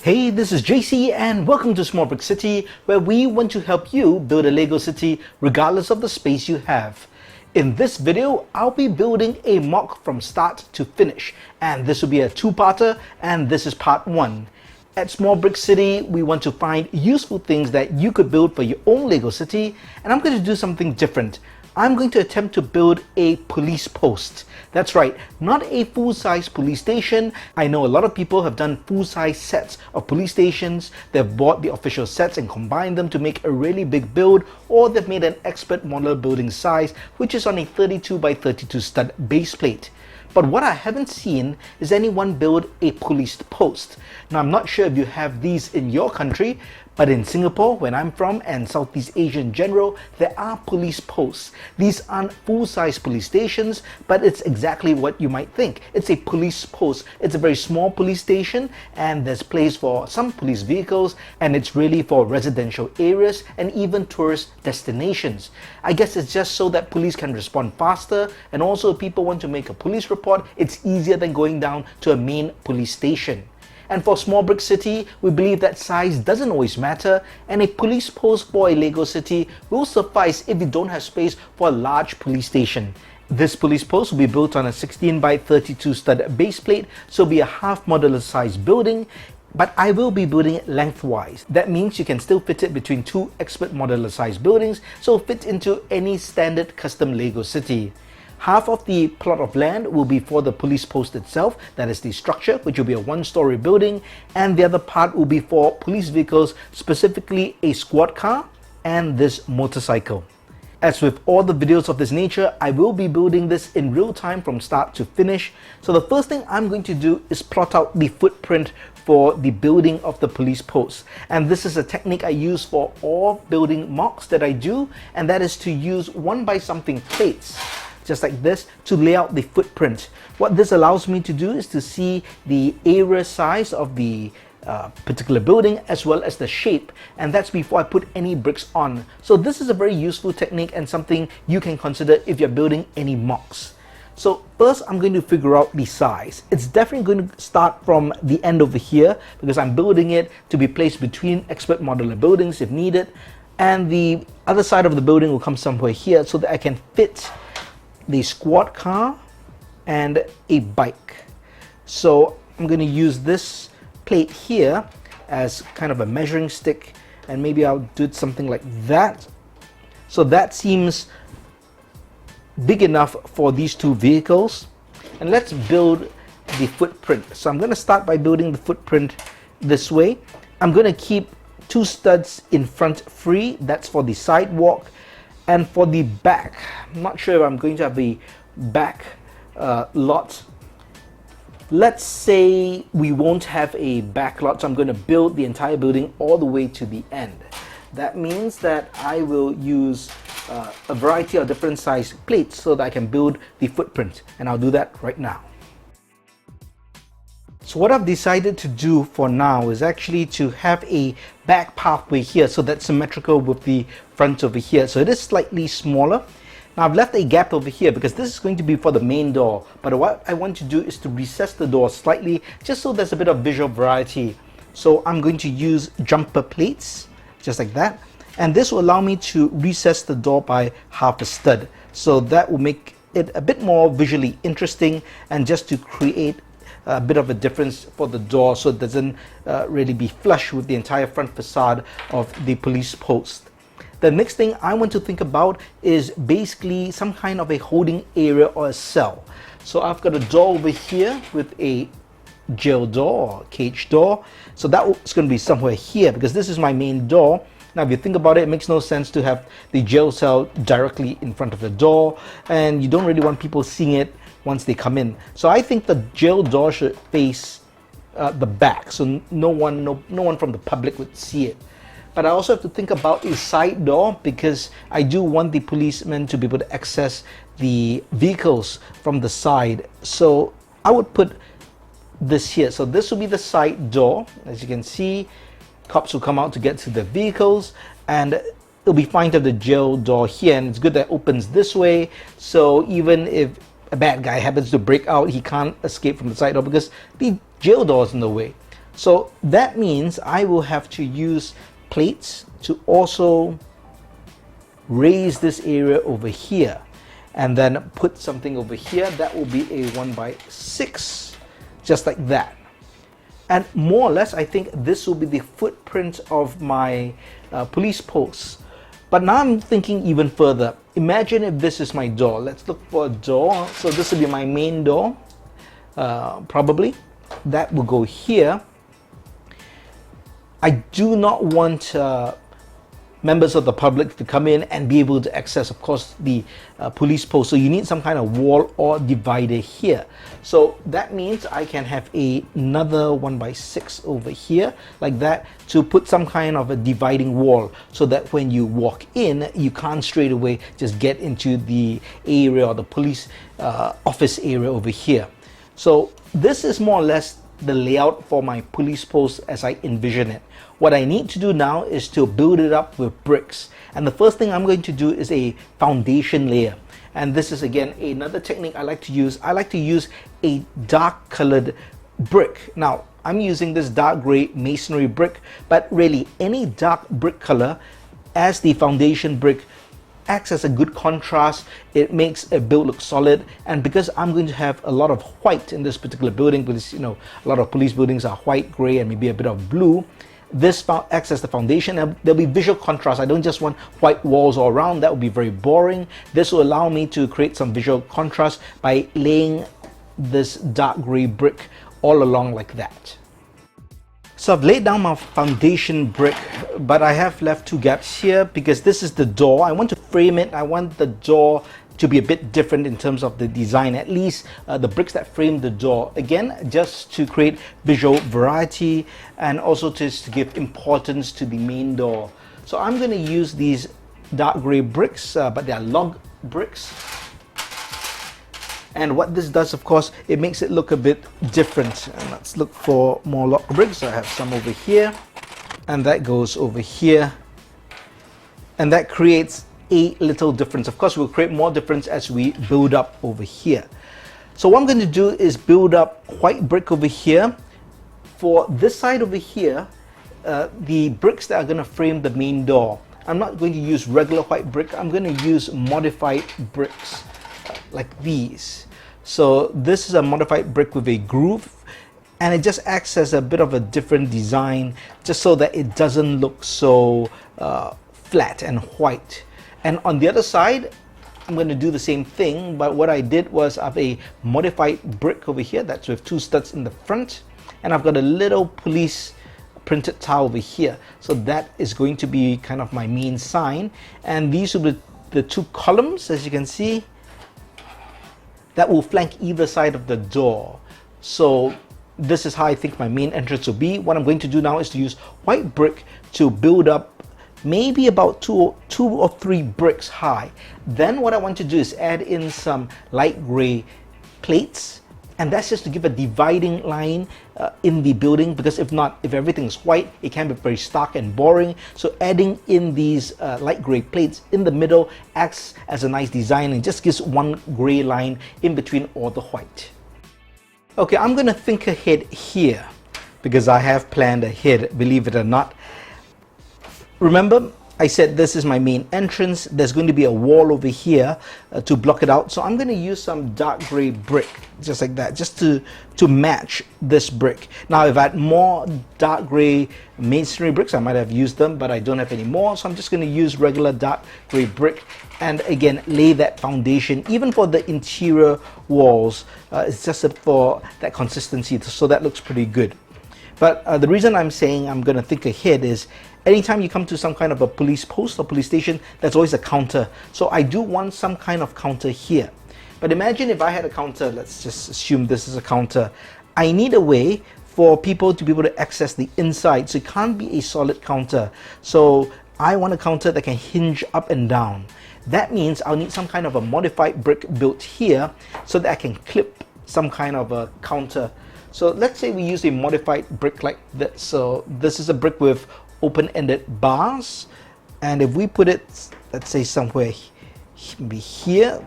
Hey, this is JC and welcome to Small Brick City, where we want to help you build a Lego city regardless of the space you have. In this video, I'll be building a MOC from start to finish, and this will be a two-parter, and this is part one. At Small Brick City, we want to find useful things that you could build for your own Lego city, and I'm going to do something different. I'm going to attempt to build a police post. That's right, not a full-size police station. I know a lot of people have done full-size sets of police stations. They've bought the official sets and combined them to make a really big build, or they've made an expert modular building size, which is on a 32 by 32 stud base plate. But what I haven't seen is anyone build a police post. Now, I'm not sure if you have these in your country, but in Singapore, where I'm from, and Southeast Asia in general, there are police posts. These aren't full-size police stations, but it's exactly what you might think. It's a police post. It's a very small police station, and there's place for some police vehicles, and it's really for residential areas and even tourist destinations. I guess it's just so that police can respond faster, and also if people want to make a police report, it's easier than going down to a main police station. And for Small Brick City, we believe that size doesn't always matter, and a police post for a Lego city will suffice if you don't have space for a large police station. This police post will be built on a 16 by 32 stud base plate, so it'll be a half modular size building, but I will be building it lengthwise. That means you can still fit it between two expert modular size buildings, so it'll fit into any standard custom Lego city. Half of the plot of land will be for the police post itself, that is the structure, which will be a one-story building, and the other part will be for police vehicles, specifically a squad car and this motorcycle. As with all the videos of this nature, I will be building this in real time from start to finish. So the first thing I'm going to do is plot out the footprint for the building of the police post. And this is a technique I use for all building MOCs that I do, and that is to use one by something plates, just like this, to lay out the footprint. What this allows me to do is to see the area size of the particular building as well as the shape, and that's before I put any bricks on. So this is a very useful technique and something you can consider if you're building any MOCs. So first I'm going to figure out the size. It's definitely going to start from the end over here because I'm building it to be placed between expert modular buildings if needed, and the other side of the building will come somewhere here so that I can fit the squad car and a bike. So I'm going to use this plate here as kind of a measuring stick, and maybe I'll do something like that. So that seems big enough for these two vehicles, and let's build the footprint. So I'm going to start by building the footprint this way. I'm going to keep two studs in front free, that's for the sidewalk. And for the back, I'm not sure if I'm going to have a back lot. Let's say we won't have a back lot, so I'm going to build the entire building all the way to the end. That means that I will use a variety of different size plates so that I can build the footprint, and I'll do that right now. So what I've decided to do for now is actually to have a back pathway here, so that's symmetrical with the front over here. So it is slightly smaller. Now I've left a gap over here because this is going to be for the main door, but what I want to do is to recess the door slightly just so there's a bit of visual variety. So I'm going to use jumper plates just like that, and this will allow me to recess the door by half a stud. So that will make it a bit more visually interesting, and just to create a bit of a difference for the door so it doesn't really be flush with the entire front facade of the police post. The next thing I want to think about is basically some kind of a holding area or a cell. So I've got a door over here with a jail door or cage door. So that's going to be somewhere here because this is my main door. Now if you think about it, it makes no sense to have the jail cell directly in front of the door, and you don't really want people seeing it once they come in. So I think the jail door should face the back, so no one from the public would see it. But I also have to think about a side door because I do want the policemen to be able to access the vehicles from the side. So I would put this here. So this will be the side door. As you can see, cops will come out to get to the vehicles, and it'll be fine to have the jail door here, and it's good that it opens this way, so even if a bad guy happens to break out, he can't escape from the side door because the jail door is in the way. So that means I will have to use plates to also raise this area over here, and then put something over here that will be a 1x6, just like that. And more or less, I think this will be the footprint of my police posts. But now I'm thinking even further. Imagine if this is my door. Let's look for a door. So this will be my main door, probably. That will go here. I do not want members of the public to come in and be able to access, of course, the police post. So you need some kind of wall or divider here. So that means I can have another 1x6 over here, like that, to put some kind of a dividing wall, so that when you walk in, you can't straight away just get into the area or the police office area over here. So this is more or less the layout for my police post as I envision it. What I need to do now is to build it up with bricks. And the first thing I'm going to do is a foundation layer. And this is again another technique I like to use. I like to use a dark colored brick. Now, I'm using this dark gray masonry brick, but really any dark brick color as the foundation brick acts as a good contrast. It makes a build look solid. And because I'm going to have a lot of white in this particular building, because a lot of police buildings are white, gray, and maybe a bit of blue, this acts as the foundation, and there'll be visual contrast. I don't just want white walls all around. That would be very boring. This will allow me to create some visual contrast by laying this dark gray brick all along like that. So I've laid down my foundation brick, but I have left two gaps here because this is the door. I want to frame it. I want the door to be a bit different in terms of the design, at least the bricks that frame the door. Again, just to create visual variety and also just to give importance to the main door. So I'm going to use these dark gray bricks, but they are log bricks. And what this does, of course, it makes it look a bit different. And let's look for more log bricks. I have some over here, and that goes over here, and that creates a little difference. Of course, we'll create more difference as we build up over here. So what I'm going to do is build up white brick over here. For this side over here, the bricks that are going to frame the main door, I'm not going to use regular white brick. I'm going to use modified bricks like these. So this is a modified brick with a groove, and it just acts as a bit of a different design, just so that it doesn't look so flat and white. And on the other side, I'm going to do the same thing, but what I did was I have a modified brick over here that's with two studs in the front, and I've got a little police printed tile over here. So that is going to be kind of my main sign, and these will be the two columns, as you can see, that will flank either side of the door. So this is how I think my main entrance will be. What I'm going to do now is to use white brick to build up maybe about two or three bricks high. Then what I want to do is add in some light gray plates, and that's just to give a dividing line in the building, because if not, if everything's white, it can be very stark and boring. So adding in these light gray plates in the middle acts as a nice design and just gives one gray line in between all the white. Okay, I'm gonna think ahead here because I have planned ahead, believe it or not. Remember, I said this is my main entrance. There's going to be a wall over here to block it out. So I'm going to use some dark gray brick, just like that, just to match this brick. Now, if I had more dark gray masonry bricks, I might have used them, but I don't have any more. So I'm just going to use regular dark gray brick and again, lay that foundation. Even for the interior walls, it's just for that consistency. So that looks pretty good. But the reason I'm saying I'm going to think ahead is anytime you come to some kind of a police post or police station, there's always a counter. So I do want some kind of counter here. But imagine if I had a counter, let's just assume this is a counter. I need a way for people to be able to access the inside. So it can't be a solid counter. So I want a counter that can hinge up and down. That means I'll need some kind of a modified brick built here so that I can clip some kind of a counter. So let's say we use a modified brick like this. So this is a brick with open-ended bars, and if we put it, let's say somewhere maybe here,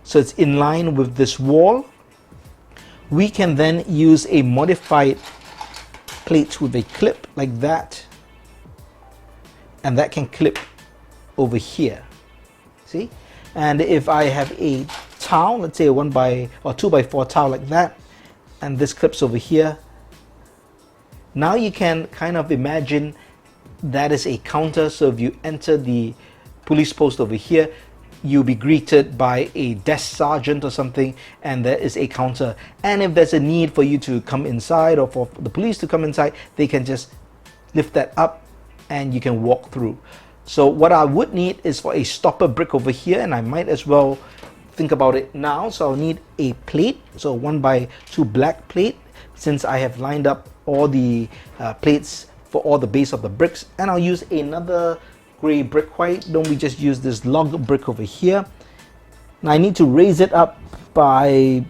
so it's in line with this wall, we can then use a modified plates with a clip like that, and that can clip over here, see? And if I have a towel, let's say a 2x4 towel like that, and this clips over here, now you can kind of imagine that is a counter. So if you enter the police post over here, you'll be greeted by a desk sergeant or something, and there is a counter. And if there's a need for you to come inside, or for the police to come inside, they can just lift that up and you can walk through. So what I would need is for a stopper brick over here, and I might as well think about it now. So I'll need a plate, so 1x2 black plate, since I have lined up all the plates for all the base of the bricks. And I'll use another gray brick. Why don't we just use this log brick over here? Now I need to raise it up by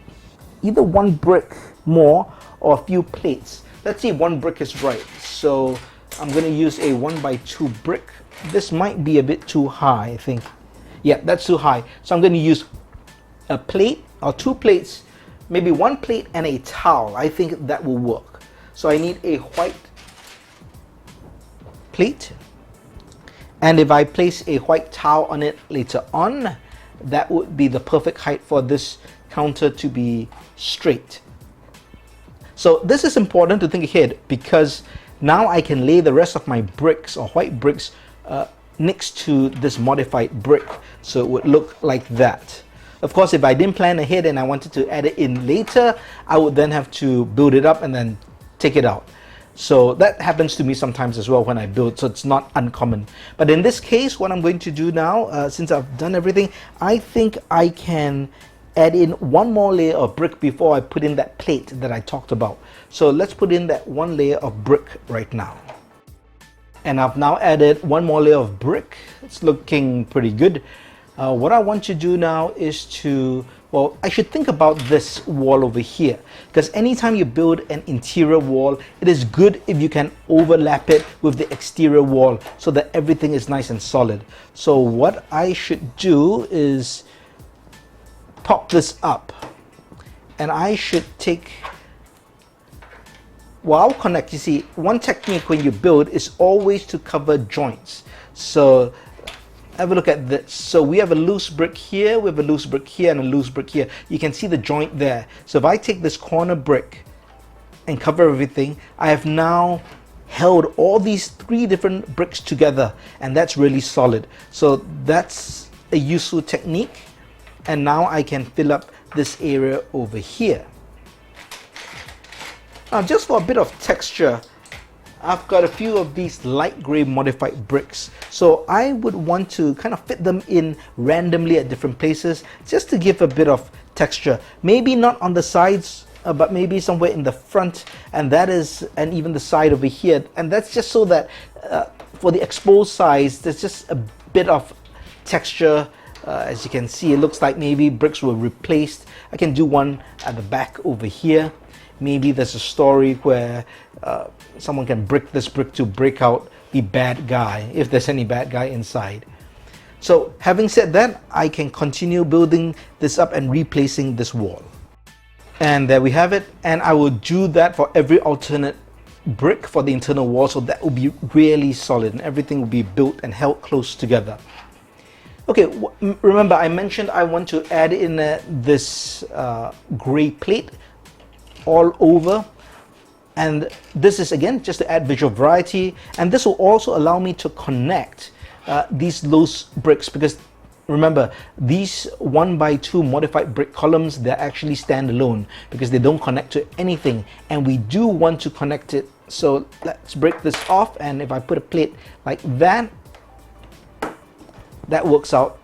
either one brick more or a few plates. Let's see, one brick is right. So I'm going to use a 1x2 brick. This might be a bit too high, I think. Yeah, that's too high. So I'm going to use a plate or two plates, maybe one plate and a towel. I think that will work. So I need a white plate, and if I place a white towel on it later on, that would be the perfect height for this counter to be straight. So this is important to think ahead, because now I can lay the rest of my bricks or white bricks next to this modified brick, so it would look like that. Of course, if I didn't plan ahead and I wanted to add it in later, I would then have to build it up and then take it out. So that happens to me sometimes as well when I build, so it's not uncommon. But in this case, what I'm going to do now, since I've done everything, I think I can add in one more layer of brick before I put in that plate that I talked about. So let's put in that one layer of brick right now. And I've now added one more layer of brick. It's looking pretty good. What I want to do now is to, well, I should think about this wall over here, because anytime you build an interior wall, it is good if you can overlap it with the exterior wall so that everything is nice and solid. So what I should do is pop this up, and I should take, well, I'll connect. You see, one technique when you build is always to cover joints. So have a look at this. So we have a loose brick here, we have a loose brick here, and a loose brick here. You can see the joint there. So if I take this corner brick and cover everything, I have now held all these three different bricks together, and that's really solid. So that's a useful technique. And now I can fill up this area over here. Now, just for a bit of texture, I've got a few of these light gray modified bricks. So I would want to kind of fit them in randomly at different places just to give a bit of texture. Maybe not on the sides, but maybe somewhere in the front, and even the side over here. And that's just so that for the exposed sides, there's just a bit of texture. As you can see, it looks like maybe bricks were replaced. I can do one at the back over here. Maybe there's a story where someone can brick this brick to break out the bad guy, if there's any bad guy inside. So having said that, I can continue building this up and replacing this wall. And there we have it. And I will do that for every alternate brick for the internal wall, so that will be really solid and everything will be built and held close together. Okay, remember I mentioned I want to add in this gray plate all over, and this is again just to add visual variety, and this will also allow me to connect these loose bricks, because remember, these 1x2 modified brick columns, they're actually standalone because they don't connect to anything, and we do want to connect it. So let's break this off, and if I put a plate like that, that works out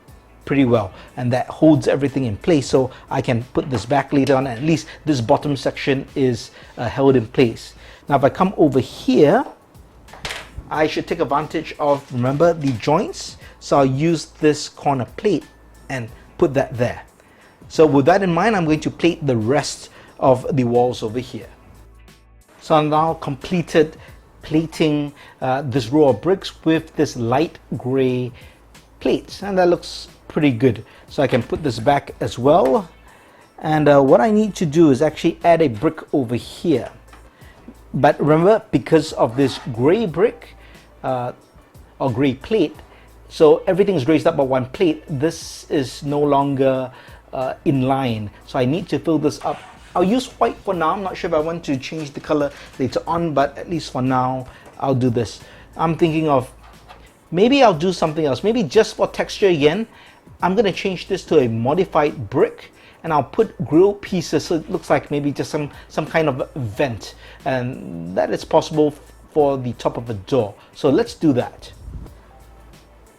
pretty well, and that holds everything in place. So I can put this back later on, and at least this bottom section is held in place. Now if I come over here, I should take advantage of, remember, the joints. So I'll use this corner plate and put that there. So with that in mind, I'm going to plate the rest of the walls over here. So I'm now completed plating this row of bricks with this light gray plates, and that looks pretty good. So I can put this back as well. And what I need to do is actually add a brick over here. But remember, because of this gray brick or gray plate, so everything is raised up by one plate, this is no longer in line. So I need to fill this up. I'll use white for now. I'm not sure if I want to change the color later on, but at least for now, I'll do this. I'm thinking of maybe I'll do something else. Maybe just for texture again, I'm going to change this to a modified brick, and I'll put grill pieces so it looks like maybe just some kind of vent, and that is possible for the top of a door. So let's do that.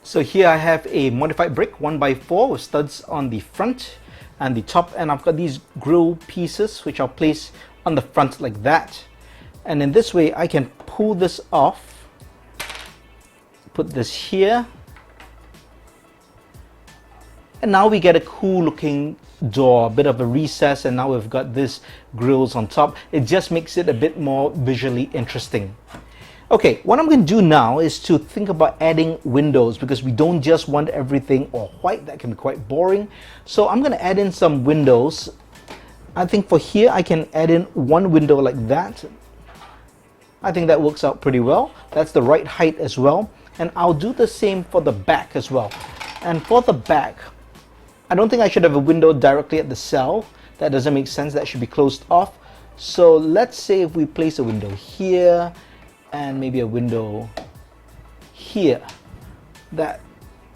So here I have a modified brick 1x4 with studs on the front and the top, and I've got these grill pieces which I'll place on the front like that, and in this way I can pull this off, put this here, and now we get a cool looking door, a bit of a recess, and now we've got this grills on top. It just makes it a bit more visually interesting. Okay, what I'm going to do now is to think about adding windows, because we don't just want everything all white. That can be quite boring. So I'm going to add in some windows. I think for here I can add in one window like that. I think that works out pretty well. That's the right height as well. And I'll do the same for the back as well. And for the back, I don't think I should have a window directly at the cell. That doesn't make sense. That should be closed off. So let's say if we place a window here and maybe a window here, that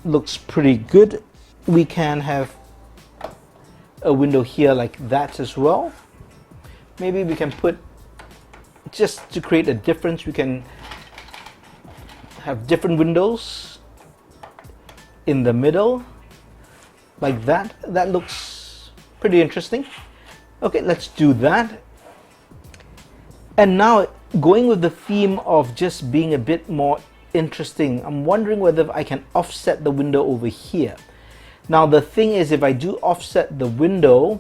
looks pretty good. We can have a window here like that as well. Maybe we can put, just to create a difference, we can have different windows in the middle like that. That looks pretty interesting. Okay, let's do that. And now, going with the theme of just being a bit more interesting, I'm wondering whether I can offset the window over here. Now the thing is, if I do offset the window,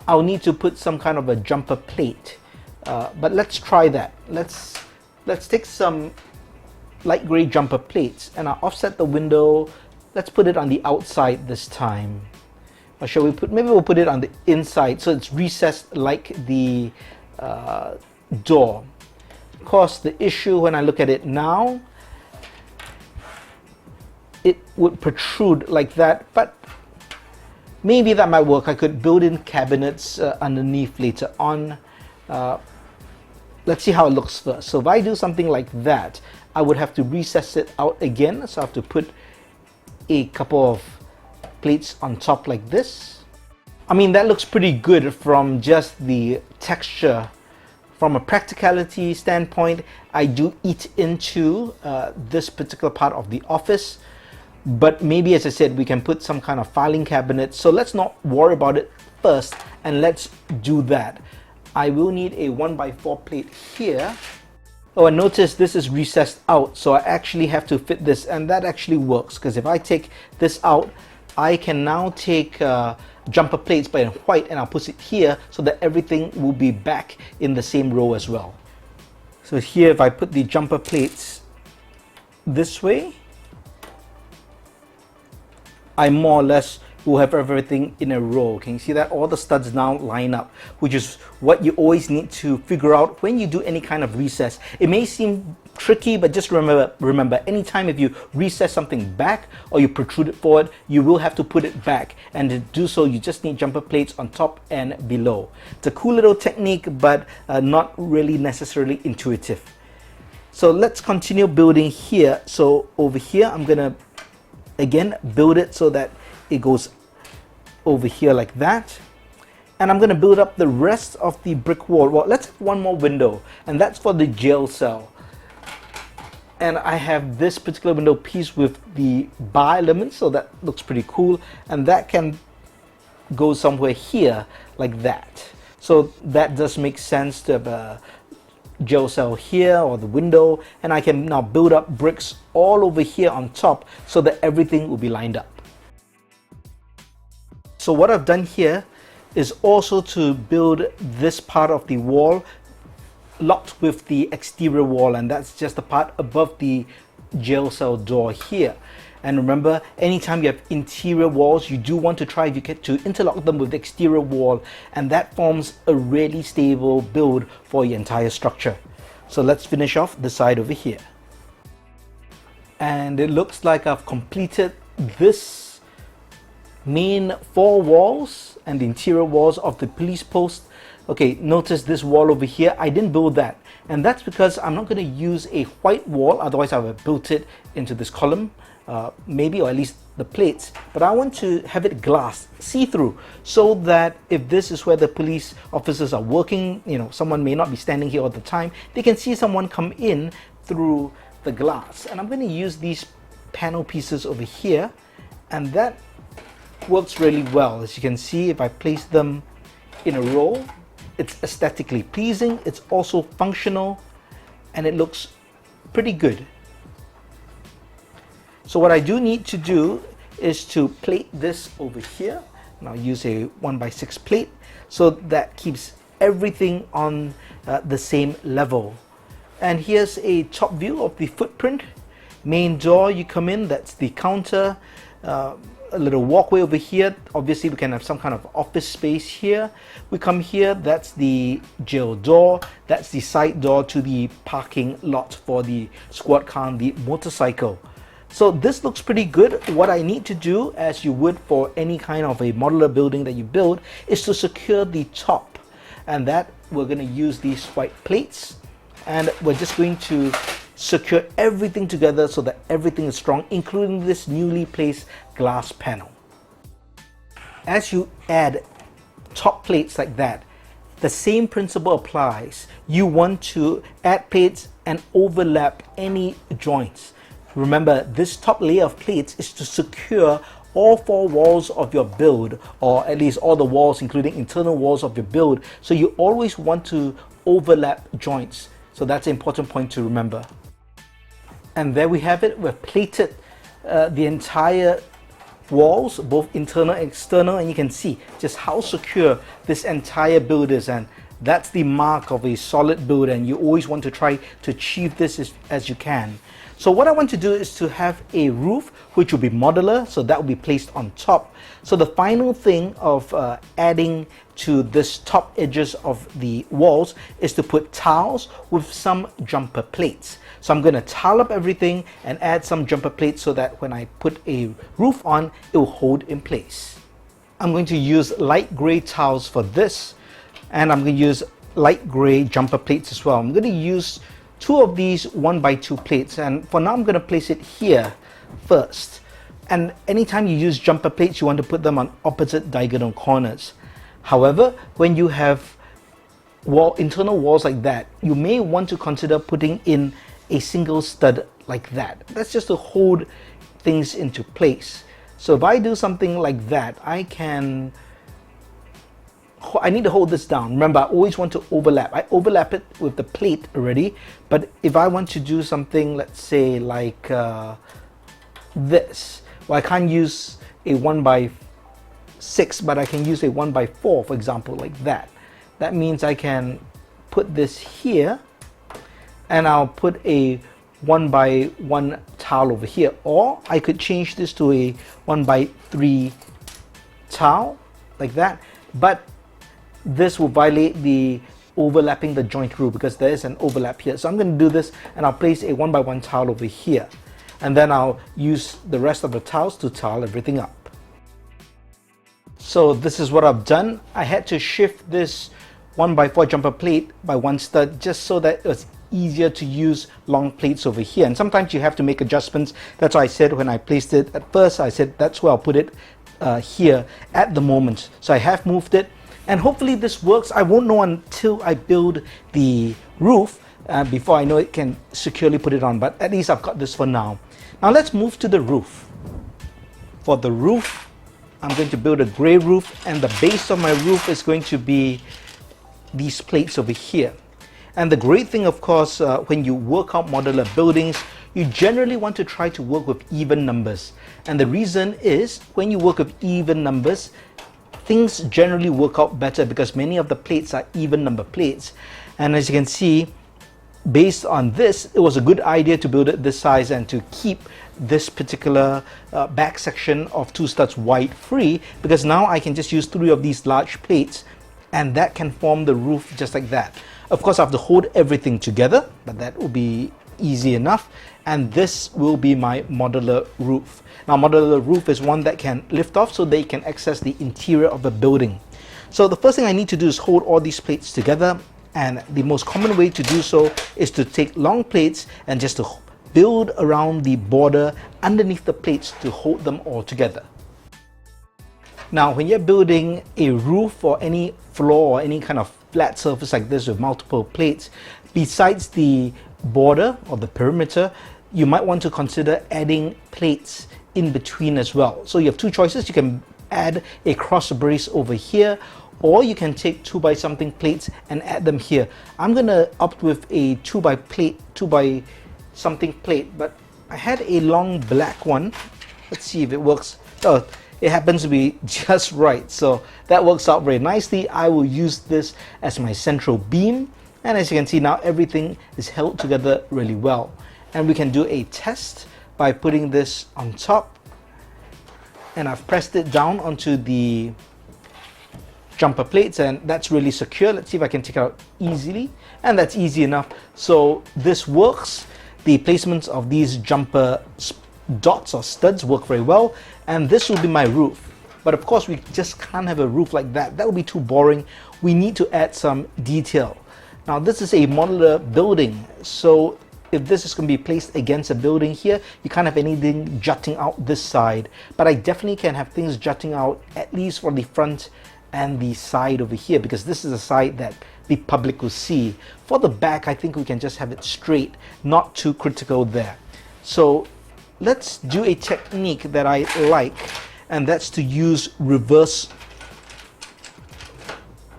I'll need to put some kind of a jumper plate. But let's try that. Let's take some light gray jumper plates and I'll offset the window. Let's put it on the outside this time. Or shall we maybe we'll put it on the inside so it's recessed like the door. Of course, the issue when I look at it now, it would protrude like that, but maybe that might work. I could build in cabinets underneath later on. Let's see how it looks first. So if I do something like that, I would have to recess it out again. So I have to put a couple of plates on top like this. I mean, that looks pretty good from just the texture. From a practicality standpoint, I do eat into this particular part of the office, but maybe, as I said, we can put some kind of filing cabinet. So let's not worry about it first, and let's do that. I will need a 1x4 plate here. Oh, and notice this is recessed out, so I actually have to fit this, and that actually works, because if I take this out, I can now take jumper plates but in white, and I'll put it here so that everything will be back in the same row as well. So here, if I put the jumper plates this way, I more or less will have everything in a row. Can you see that? All the studs now line up, which is what you always need to figure out when you do any kind of recess. It may seem tricky, but just remember, anytime if you recess something back or you protrude it forward, you will have to put it back, and to do so you just need jumper plates on top and below. It's a cool little technique, but not really necessarily intuitive. So let's continue building here. So over here I'm gonna again build it so that it goes over here like that, and I'm going to build up the rest of the brick wall. Well, let's have one more window, and that's for the jail cell. And I have this particular window piece with the bar element, so that looks pretty cool, and that can go somewhere here like that. So that does make sense to have a jail cell here or the window, and I can now build up bricks all over here on top so that everything will be lined up. So what I've done here is also to build this part of the wall locked with the exterior wall, and that's just the part above the jail cell door here. And remember, anytime you have interior walls, you do want to try, if you get to interlock them with the exterior wall, and that forms a really stable build for your entire structure. So let's finish off the side over here. And it looks like I've completed this main 4 walls and the interior walls of the police post. Okay, notice this wall over here, I didn't build that, and that's because I'm not going to use a white wall, otherwise I would have built it into this column, maybe, or at least the plates, but I want to have it glass, see-through, so that if this is where the police officers are working, you know, someone may not be standing here all the time, they can see someone come in through the glass. And I'm going to use these panel pieces over here, and that works really well. As you can see, if I place them in a row, it's aesthetically pleasing, it's also functional, and it looks pretty good. So what I do need to do is to plate this over here, and I'll use a 1x6 plate, so that keeps everything on the same level. And here's a top view of the footprint. Main door, you come in, that's the counter, a little walkway over here. Obviously we can have some kind of office space here. We come here, that's the jail door, that's the side door to the parking lot for the squad car and the motorcycle. So this looks pretty good. What I need to do, as you would for any kind of a modular building that you build, is to secure the top, and that we're going to use these white plates, and we're just going to secure everything together so that everything is strong, including this newly placed glass panel. As you add top plates like that, the same principle applies. You want to add plates and overlap any joints. Remember, this top layer of plates is to secure all 4 walls of your build, or at least all the walls, including internal walls of your build. So you always want to overlap joints. So that's an important point to remember. And there we have it. We've plated the entire walls, both internal and external, and you can see just how secure this entire build is, and that's the mark of a solid build, and you always want to try to achieve this as you can. So what I want to do is to have a roof which will be modular, so that will be placed on top. So the final thing of adding to this top edges of the walls is to put tiles with some jumper plates. So I'm going to tile up everything and add some jumper plates so that when I put a roof on, it will hold in place. I'm going to use light gray tiles for this, and I'm going to use light gray jumper plates as well. I'm going to use 2 of these 1x2 plates, and for now I'm going to place it here first. And anytime you use jumper plates, you want to put them on opposite diagonal corners. However, when you have internal walls like that, you may want to consider putting in a single stud like that. That's just to hold things into place. So if I do something like that, I need to hold this down. Remember, I always want to overlap. I overlap it with the plate already, but if I want to do something, let's say like this, well, I can't use a 1x6, but I can use a 1x4, for example, like that. That means I can put this here, and I'll put a 1x1 tile over here, or I could change this to a 1x3 tile like that, but this will violate the overlapping the joint rule because there is an overlap here. So I'm going to do this, and I'll place a 1x1 tile over here, and then I'll use the rest of the tiles to tile everything up. So this is what I've done. I had to shift this 1x4 jumper plate by 1 stud just so that it was easier to use long plates over here, and sometimes you have to make adjustments. That's why I said when I placed it at first, I said that's where I'll put it here at the moment. So I have moved it, and hopefully this works. I won't know until I build the roof before I know it can securely put it on, but at least I've got this for now. Now let's move to the roof. For the roof, I'm going to build a gray roof, and the base of my roof is going to be these plates over here. And the great thing, of course, when you work out modular buildings, you generally want to try to work with even numbers. And the reason is, when you work with even numbers, things generally work out better because many of the plates are even number plates. And as you can see, based on this, it was a good idea to build it this size and to keep this particular back section of 2 studs wide free, because now I can just use 3 of these large plates and that can form the roof just like that. Of course, I have to hold everything together, but that will be easy enough. And this will be my modular roof. Now, modular roof is one that can lift off so they can access the interior of the building. So the first thing I need to do is hold all these plates together, and the most common way to do so is to take long plates and just to build around the border underneath the plates to hold them all together. Now, when you're building a roof or any floor or any kind of flat surface like this with multiple plates, besides the border or the perimeter, you might want to consider adding plates in between as well. So you have 2 choices. You can add a cross brace over here, or you can take 2 by something plates and add them here. I'm gonna opt with a 2 by something plate, but I had a long black one. Let's see if it works. Oh, it happens to be just right, so that works out very nicely. I will use this as my central beam, and as you can see now, everything is held together really well. And we can do a test by putting this on top, and I've pressed it down onto the jumper plates, and that's really secure. Let's see if I can take it out easily, and that's easy enough. So this works. The placements of these jumper dots or studs work very well, and this will be my roof. But of course, we just can't have a roof like that. That would be too boring. We need to add some detail. Now, this is a modular building, so if this is going to be placed against a building here, you can't have anything jutting out this side, but I definitely can have things jutting out at least for the front and the side over here, because this is a side that the public will see. For the back, I think we can just have it straight, not too critical there. So let's do a technique that I like, and that's to use reverse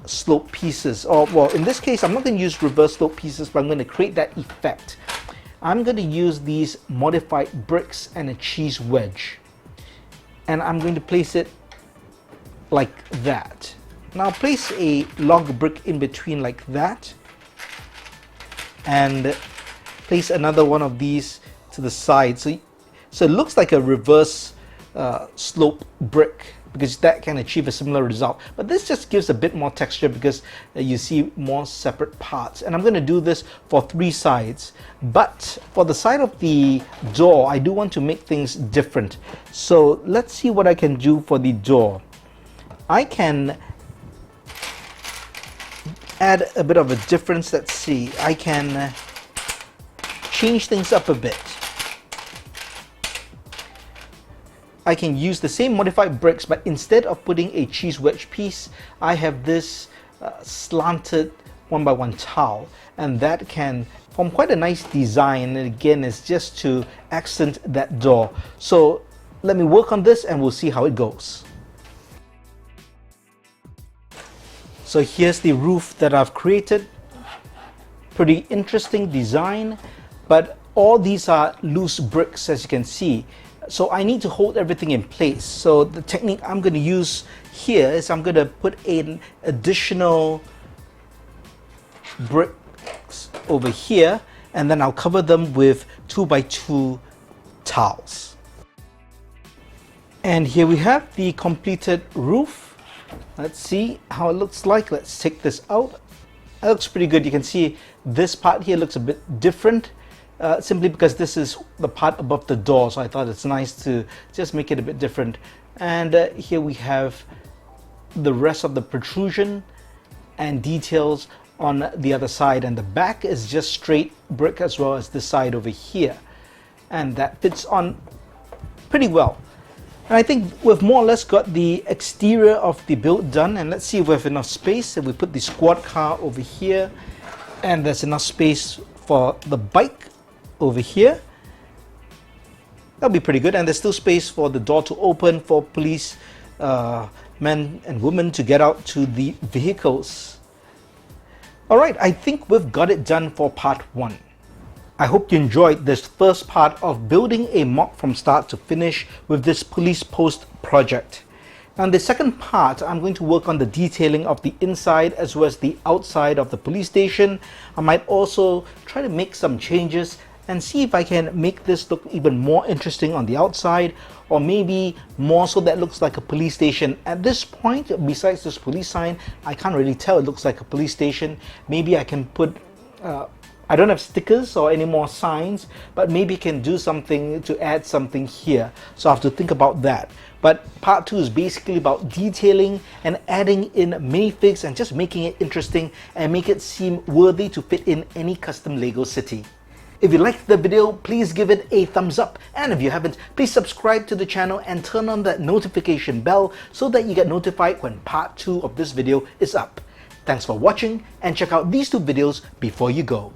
slope pieces. Or, well, in this case, I'm not going to use reverse slope pieces, but I'm going to create that effect. I'm going to use these modified bricks and a cheese wedge, and I'm going to place it like that. Now place a log brick in between like that, and place another one of these to the side, so it looks like a reverse slope brick, because that can achieve a similar result. But this just gives a bit more texture because you see more separate parts. And I'm going to do this for 3 sides. But for the side of the door, I do want to make things different. So let's see what I can do for the door. I can add a bit of a difference. Let's see. I can change things up a bit. I can use the same modified bricks, but instead of putting a cheese wedge piece, I have this slanted 1x1 tile, and that can form quite a nice design. And again, it's just to accent that door. So let me work on this and we'll see how it goes. So here's the roof that I've created. Pretty interesting design, but all these are loose bricks, as you can see. So I need to hold everything in place. So the technique I'm going to use here is I'm going to put an additional bricks over here, and then I'll cover them with 2x2 tiles. And here we have the completed roof. Let's see how it looks like. Let's take this out. It looks pretty good. You can see this part here looks a bit different. Simply because this is the part above the door, so I thought it's nice to just make it a bit different. And here we have the rest of the protrusion and details on the other side, and the back is just straight brick as well as this side over here, and that fits on pretty well. And I think we've more or less got the exterior of the build done. And let's see if we have enough space. If we put the squad car over here, and there's enough space for the bike over here, that'll be pretty good. And there's still space for the door to open for police men and women to get out to the vehicles. Alright, I think we've got it done for part 1. I hope you enjoyed this first part of building a MOC from start to finish with this police post project. Now in the second part, I'm going to work on the detailing of the inside as well as the outside of the police station. I might also try to make some changes and see if I can make this look even more interesting on the outside, or maybe more so that looks like a police station. At this point, besides this police sign, I can't really tell it looks like a police station. Maybe I can put I don't have stickers or any more signs, but maybe can do something to add something here. So I have to think about that. But part 2 is basically about detailing and adding in minifigs and just making it interesting and make it seem worthy to fit in any custom Lego city. If you liked the video, please give it a thumbs up, and if you haven't, please subscribe to the channel and turn on that notification bell so that you get notified when part 2 of this video is up. Thanks for watching, and check out these 2 videos before you go.